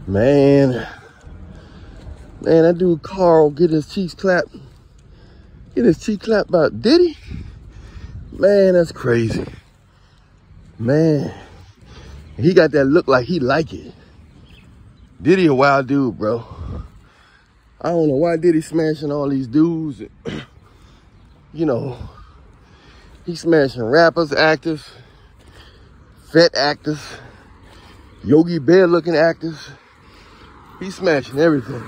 Man, that dude Carl getting his cheeks clapped. Getting his cheek clapped by Diddy? Man, that's crazy. Man, he got that look like he like it. Diddy a wild dude, bro. I don't know why Diddy smashing all these dudes. You know, he smashing rappers, actors, fat actors, Yogi Bear looking actors. He's smashing everything.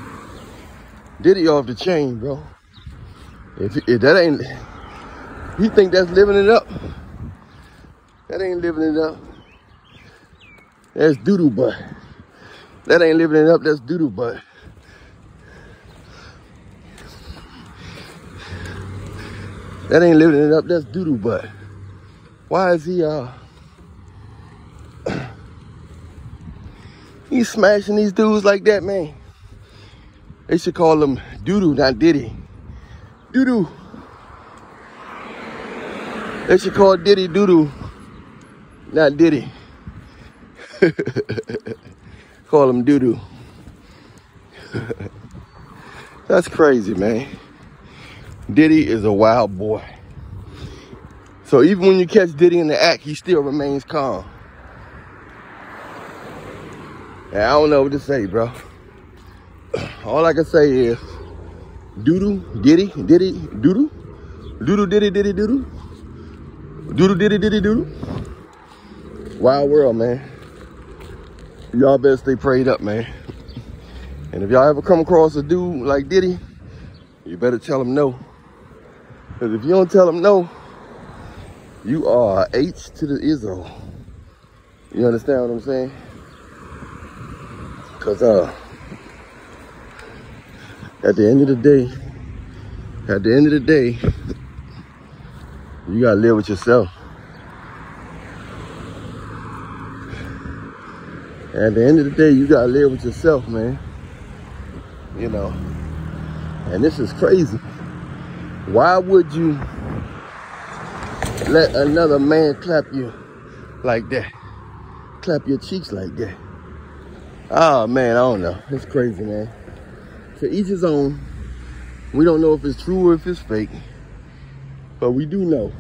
Diddy off the chain, bro. If that ain't, he think that's living it up. That ain't living it up. That's doo-doo butt. That ain't living it up, that's doo-doo butt. That ain't living it up, that's doo-doo butt. Why is he's smashing these dudes like that, man? They should call him doo-doo, not Diddy. Doo-doo. They should call Diddy doo-doo, not Diddy. Call him doo-doo. That's crazy, man. Diddy is a wild boy. So even when you catch Diddy in the act, he still remains calm. And I don't know what to say, bro. All I can say is doo-doo, Diddy, Diddy, doo-doo. Doo-doo, Diddy, Diddy, doo-doo. Doo-doo, Diddy, Diddy, doo-doo. Wild world, man. Y'all better stay prayed up, man. And if y'all ever come across a dude like Diddy, you better tell him no. Because if you don't tell him no, you are H to the Izzo. You understand what I'm saying? Because at the end of the day, you gotta live with yourself. At the end of the day, you gotta live with yourself, man. You know, and this is crazy. Why would you let another man clap you like that? Clap your cheeks like that? Oh, man, I don't know. It's crazy, man. To each his own. We don't know if it's true or if it's fake. But we do know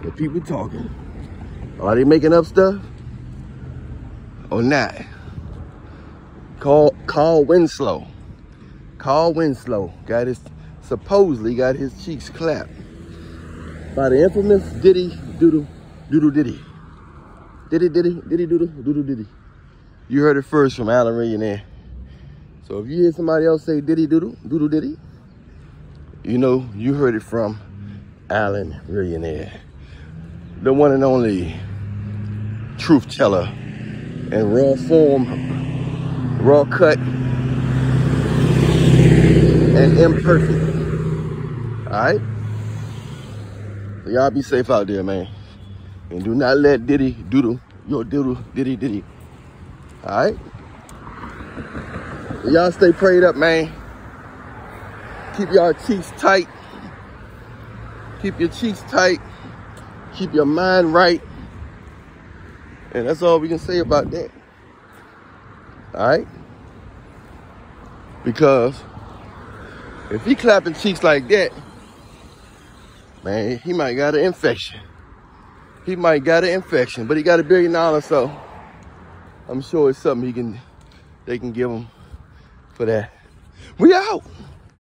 that people talking. Are they making up stuff or not? Call Winslow. Carl Winslow supposedly got his cheeks clapped by the infamous Diddy Doodle Diddy. Diddy Doodle Diddy. You heard it first from Allan Reallionaire. So if you hear somebody else say Diddy Doodle Diddy, you know you heard it from Allan Reallionaire, the one and only truth teller in raw form, raw cut, and imperfect. Alright? So y'all be safe out there, man. And do not let Diddy doodle your doodle Diddy. Alright? So y'all stay prayed up, man. Keep y'all cheeks tight. Keep your cheeks tight. Keep your mind right. And that's all we can say about that. Alright? Because if he clapping cheeks like that, man, he might got an infection. He might got an infection, but he got $1 billion, so I'm sure it's something they can give him for that. We out.